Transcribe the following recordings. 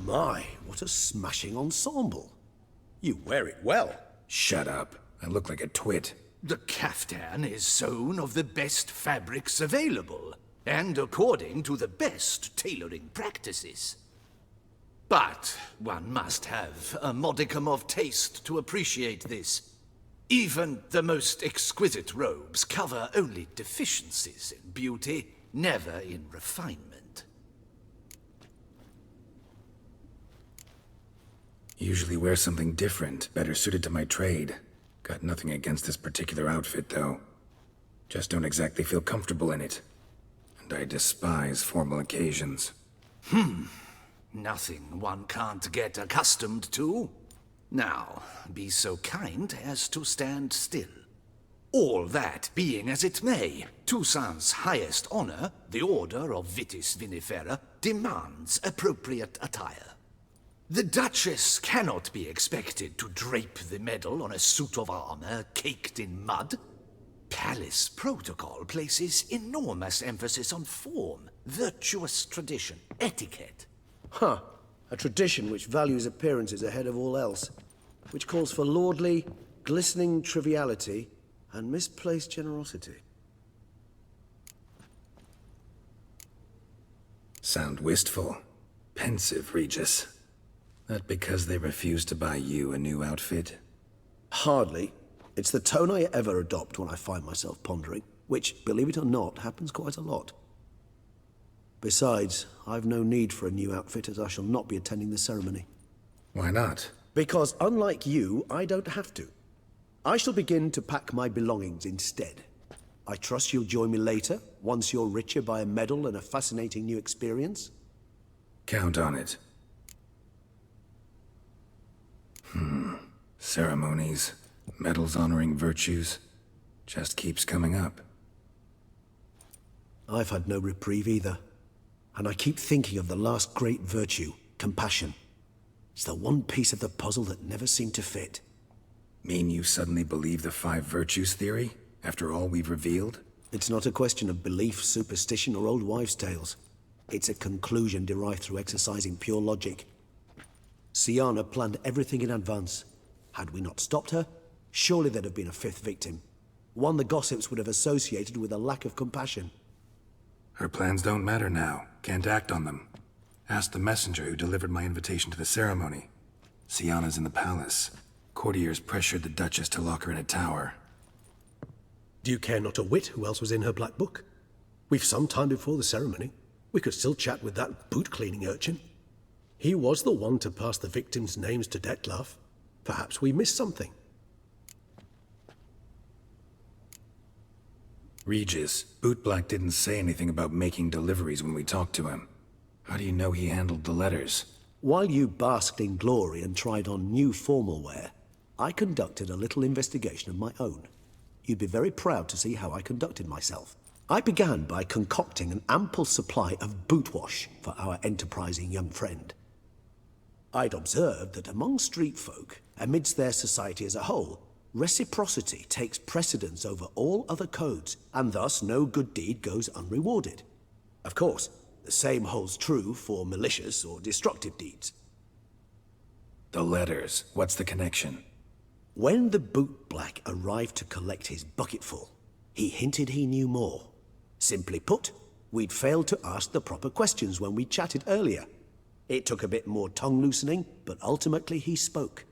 My, what a smashing ensemble. You wear it well. Shut up. I look like a twit. The caftan is sewn of the best fabrics available, and according to the best tailoring practices. But one must have a modicum of taste to appreciate this. Even the most exquisite robes cover only deficiencies in beauty, never in refinement. Usually wear something different, better suited to my trade. Got nothing against this particular outfit, though. Just don't exactly feel comfortable in it. And I despise formal occasions. Nothing one can't get accustomed to. Now, be so kind as to stand still. All that being as it may, Toussaint's highest honor, the Order of Vitis Vinifera, demands appropriate attire. The Duchess cannot be expected to drape the medal on a suit of armor caked in mud. Palace protocol places enormous emphasis on form, virtuous tradition, etiquette. Huh. A tradition which values appearances ahead of all else. Which calls for lordly, glistening triviality and misplaced generosity. Sound wistful. Pensive, Regis. That because they refused to buy you a new outfit? Hardly. It's the tone I ever adopt when I find myself pondering, which, believe it or not, happens quite a lot. Besides, I've no need for a new outfit as I shall not be attending the ceremony. Why not? Because unlike you, I don't have to. I shall begin to pack my belongings instead. I trust you'll join me later, once you're richer by a medal and a fascinating new experience? Count on it. Ceremonies, medals honoring virtues, just keeps coming up. I've had no reprieve either. And I keep thinking of the last great virtue, compassion. It's the one piece of the puzzle that never seemed to fit. Mean you suddenly believe the 5 virtues theory, after all we've revealed? It's not a question of belief, superstition, or old wives' tales. It's a conclusion derived through exercising pure logic. Siana planned everything in advance. Had we not stopped her, surely there'd have been a 5th victim. One the gossips would have associated with a lack of compassion. Her plans don't matter now. Can't act on them. Ask the messenger who delivered my invitation to the ceremony. Siana's in the palace. Courtiers pressured the Duchess to lock her in a tower. Do you care not a whit who else was in her black book? We've some time before the ceremony. We could still chat with that boot-cleaning urchin. He was the one to pass the victims' names to Detlef. Perhaps we missed something. Regis, Bootblack didn't say anything about making deliveries when we talked to him. How do you know he handled the letters? While you basked in glory and tried on new formal wear, I conducted a little investigation of my own. You'd be very proud to see how I conducted myself. I began by concocting an ample supply of boot wash for our enterprising young friend. I'd observed that among street folk, amidst their society as a whole, reciprocity takes precedence over all other codes, and thus no good deed goes unrewarded. Of course, the same holds true for malicious or destructive deeds. The letters, what's the connection? When the bootblack arrived to collect his bucketful, he hinted he knew more. Simply put, we'd failed to ask the proper questions when we chatted earlier. It took a bit more tongue-loosening, but ultimately he spoke.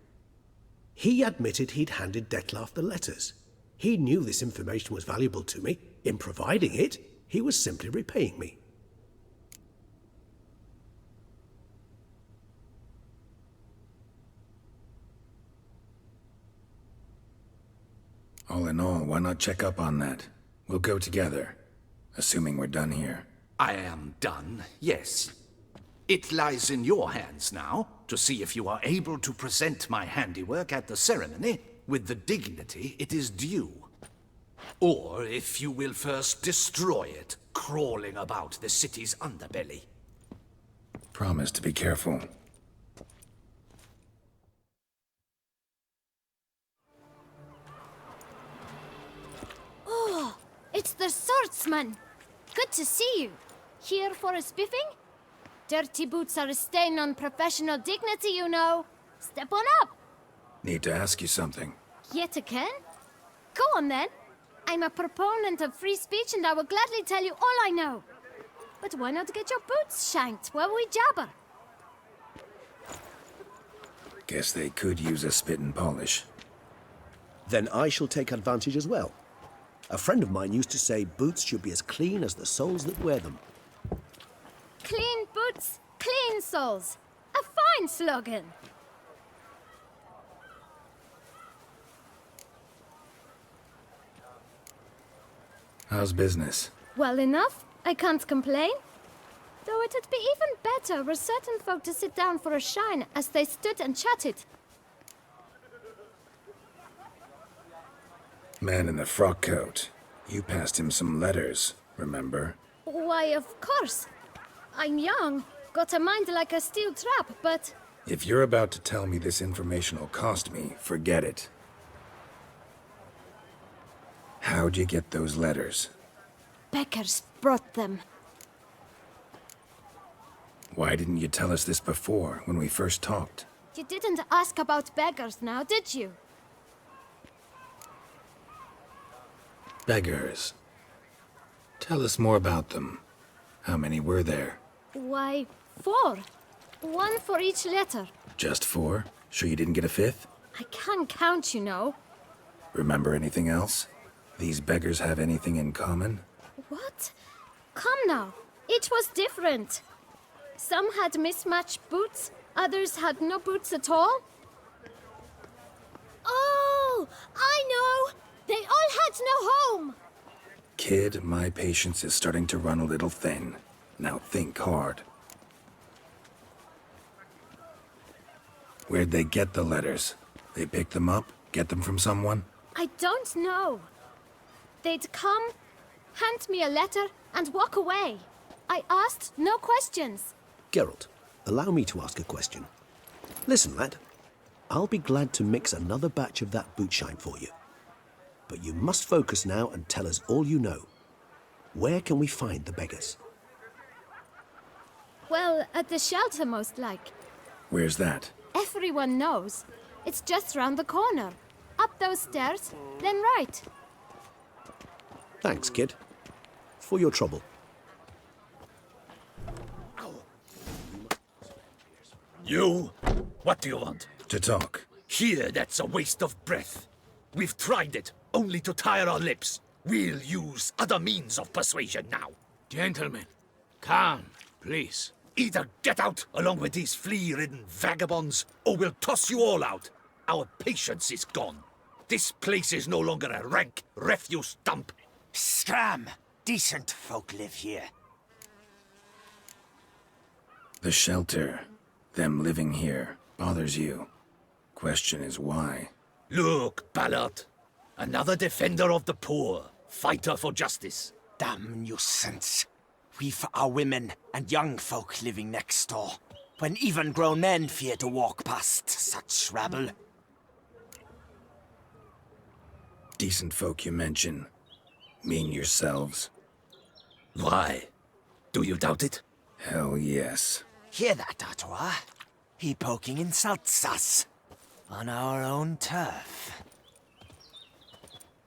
He admitted he'd handed Detlef the letters. He knew this information was valuable to me. In providing it, he was simply repaying me. All in all, why not check up on that? We'll go together, assuming we're done here. I am done, yes. It lies in your hands now to see if you are able to present my handiwork at the ceremony with the dignity it is due. Or if you will first destroy it, crawling about the city's underbelly. Promise to be careful. It's the swordsman. Good to see you. Here for a spiffing? Dirty boots are a stain on professional dignity, you know. Step on up. Need to ask you something. Yet again? Go on then. I'm a proponent of free speech and I will gladly tell you all I know. But why not get your boots shanked while we jabber? Guess they could use a spit and polish. Then I shall take advantage as well. A friend of mine used to say boots should be as clean as the soles that wear them. Clean boots, clean soles. A fine slogan. How's business? Well enough. I can't complain. Though it'd be even better were certain folk to sit down for a shine as they stood and chatted. Man in the frock coat. You passed him some letters, remember? Why, of course. I'm young, got a mind like a steel trap, but... If you're about to tell me this information will cost me, forget it. How'd you get those letters? Beggars brought them. Why didn't you tell us this before, when we first talked? You didn't ask about beggars now, did you? Beggars. Tell us more about them. How many were there? Why, 4. 1 for each letter. Just 4? Sure you didn't get a 5th? I can't count, you know. Remember anything else? These beggars have anything in common? What? Come now. Each was different. Some had mismatched boots, others had no boots at all. Oh, I know! They all had no home! Kid, my patience is starting to run a little thin. Now think hard. Where'd they get the letters? They pick them up? Get them from someone? I don't know. They'd come, hand me a letter, and walk away. I asked no questions. Geralt, allow me to ask a question. Listen, lad. I'll be glad to mix another batch of that boot shine for you. But you must focus now and tell us all you know. Where can we find the beggars? Well, at the shelter, most like. Where's that? Everyone knows. It's just round the corner. Up those stairs, then right. Thanks, kid. For your trouble. You? What do you want? To talk. Here, that's a waste of breath. We've tried it, only to tire our lips. We'll use other means of persuasion now. Gentlemen, calm, please. Either get out along with these flea-ridden vagabonds, or we'll toss you all out. Our patience is gone. This place is no longer a rank refuse dump. Scram! Decent folk live here. The shelter, them living here, bothers you. Question is why. Look, Ballard. Another defender of the poor. Fighter for justice. Damn nuisance. We've our women and young folk living next door, when even grown men fear to walk past such rabble. Decent folk you mention. Mean yourselves. Why? Do you doubt it? Hell yes. Hear that, Artois? He poking insults us. On our own turf.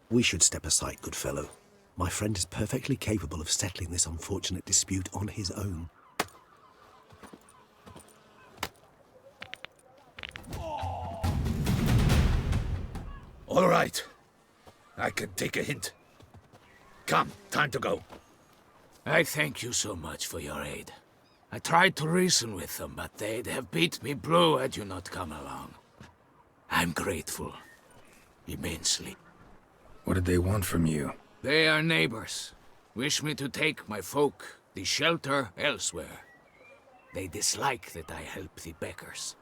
We should step aside, good fellow. My friend is perfectly capable of settling this unfortunate dispute on his own. All right. I can take a hint. Come, time to go. I thank you so much for your aid. I tried to reason with them, but they'd have beat me blue had you not come along. I'm grateful. Immensely. What did they want from you? They are neighbors. Wish me to take my folk, the shelter, elsewhere. They dislike that I help the beggars.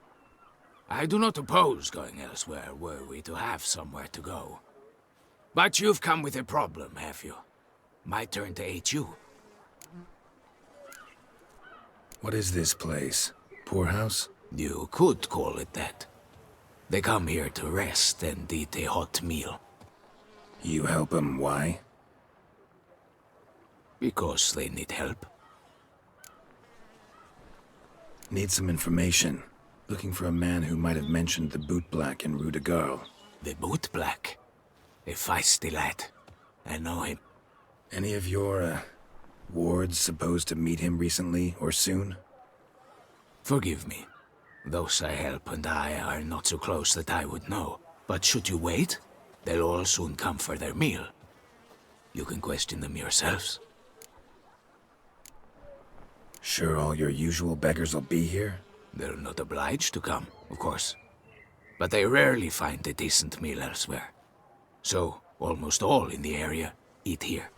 I do not oppose going elsewhere, were we to have somewhere to go. But you've come with a problem, have you? My turn to aid you. What is this place? Poorhouse? You could call it that. They come here to rest and eat a hot meal. You help them, why? Because they need help. Need some information. Looking for a man who might have mentioned the boot black in Rue de Garl. The boot black. A feisty lad. I know him. Any of your, wards supposed to meet him recently or soon? Forgive me. Those I help and I are not so close that I would know. But should you wait, they'll all soon come for their meal. You can question them yourselves. Sure all your usual beggars will be here? They're not obliged to come, of course. But they rarely find a decent meal elsewhere. So, almost all in the area eat here.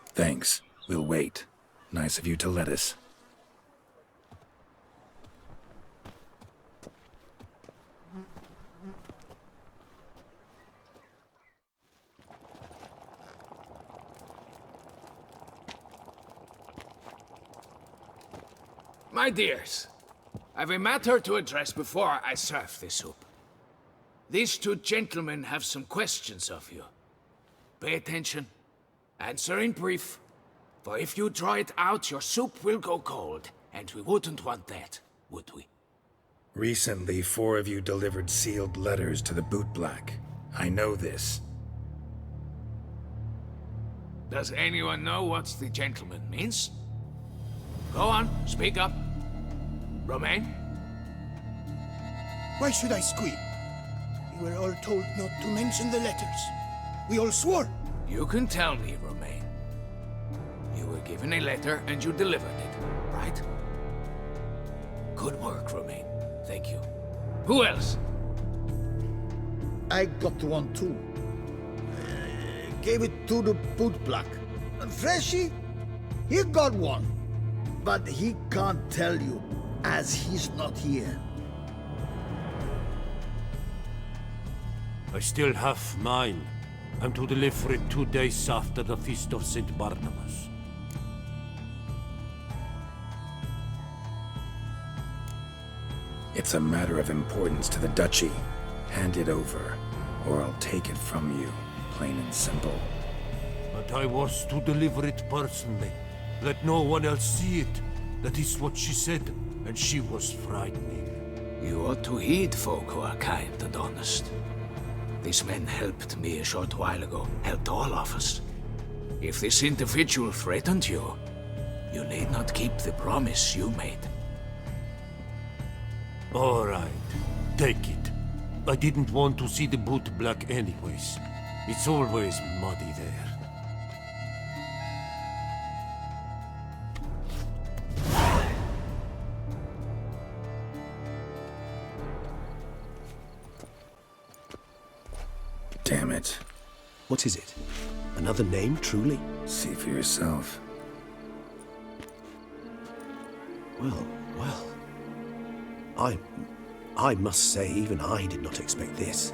Thanks. We'll wait. Nice of you to let us. My dears, I've a matter to address before I serve the soup. These two gentlemen have some questions of you. Pay attention. Answer in brief. For if you draw it out, your soup will go cold. And we wouldn't want that, would we? Recently, 4 of you delivered sealed letters to the boot black. I know this. Does anyone know what the gentleman means? Go on, speak up. Romain? Why should I squeal? We were all told not to mention the letters. We all swore. You can tell me, Romain. You were given a letter and you delivered it, right? Good work, Romain. Thank you. Who else? I got one too. Gave it to the boot black. And Freshy, he got one. But he can't tell you, as he's not here. I still have mine. I'm to deliver it 2 days after the Feast of St. Barnabas. It's a matter of importance to the Duchy. Hand it over, or I'll take it from you, plain and simple. But I was to deliver it personally. Let no one else see it. That is what she said, and she was frightening. You ought to heed folk who are kind and honest. These men helped me a short while ago, helped all of us. If this individual threatened you, you need not keep the promise you made. All right, take it. I didn't want to see the boot black anyways. It's always muddy there. Damn it. What is it? Another name, truly? See for yourself. Well, well. I must say, even I did not expect this.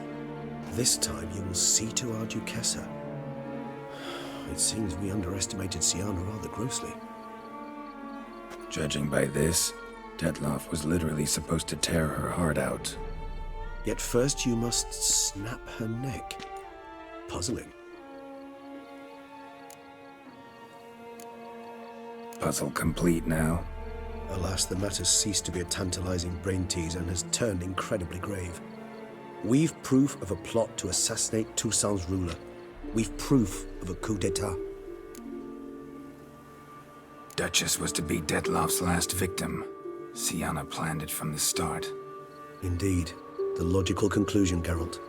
This time you will see to our Duchessa. It seems we underestimated Sienna rather grossly. Judging by this, Detloff was literally supposed to tear her heart out. Yet first you must snap her neck. Puzzling. Puzzle complete now. Alas, the matter's ceased to be a tantalizing brain tease and has turned incredibly grave. We've proof of a plot to assassinate Toussaint's ruler. We've proof of a coup d'etat. Duchess was to be Detloff's last victim. Sienna planned it from the start. Indeed. The logical conclusion, Geralt.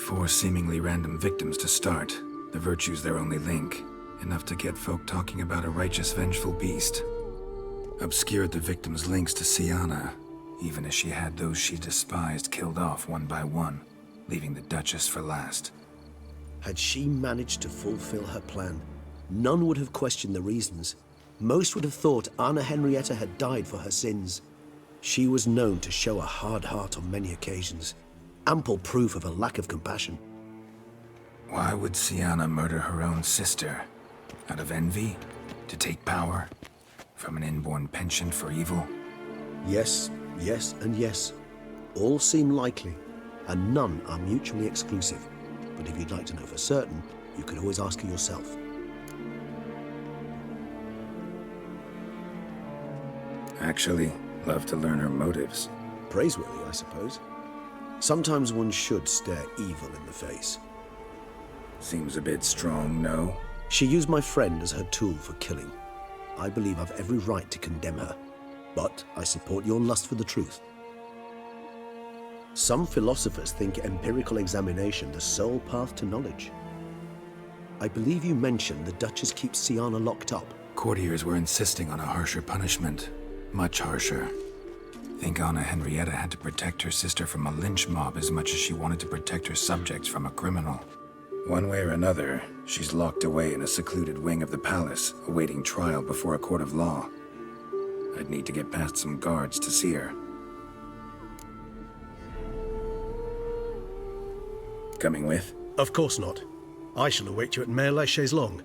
4 seemingly random victims to start. The virtue's their only link. Enough to get folk talking about a righteous, vengeful beast. Obscured the victims' links to Sienna, even as she had those she despised killed off one by one, leaving the Duchess for last. Had she managed to fulfill her plan, none would have questioned the reasons. Most would have thought Anna Henrietta had died for her sins. She was known to show a hard heart on many occasions, ample proof of a lack of compassion. Why would Sienna murder her own sister? Out of envy? To take power? From an inborn penchant for evil? Yes, yes, and yes. All seem likely, and none are mutually exclusive. But if you'd like to know for certain, you could always ask her yourself. Actually, love to learn her motives. Praiseworthy, I suppose. Sometimes one should stare evil in the face. Seems a bit strong, no? She used my friend as her tool for killing. I believe I've every right to condemn her, but I support your lust for the truth. Some philosophers think empirical examination the sole path to knowledge. I believe you mentioned the Duchess keeps Sienna locked up. Courtiers were insisting on a harsher punishment. Much harsher. Think Anna Henrietta had to protect her sister from a lynch mob as much as she wanted to protect her subjects from a criminal. One way or another, she's locked away in a secluded wing of the palace, awaiting trial before a court of law. I'd need to get past some guards to see her. Coming with? Of course not. I shall await you at Mare la Chaise-Longue.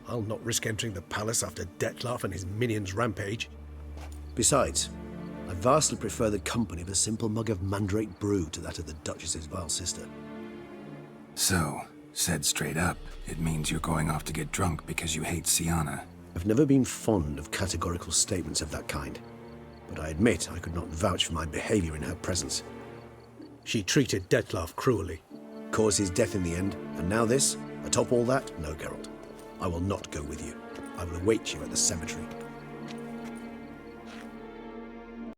I'll not risk entering the palace after Dettlaff and his minions rampage. Besides, I vastly prefer the company of a simple mug of mandrake brew to that of the Duchess's vile sister. So, said straight up, it means you're going off to get drunk because you hate Sienna. I've never been fond of categorical statements of that kind, but I admit I could not vouch for my behavior in her presence. She treated Dettlaff cruelly. Caused his death in the end, and now this? Atop all that? No, Geralt. I will not go with you. I will await you at the cemetery.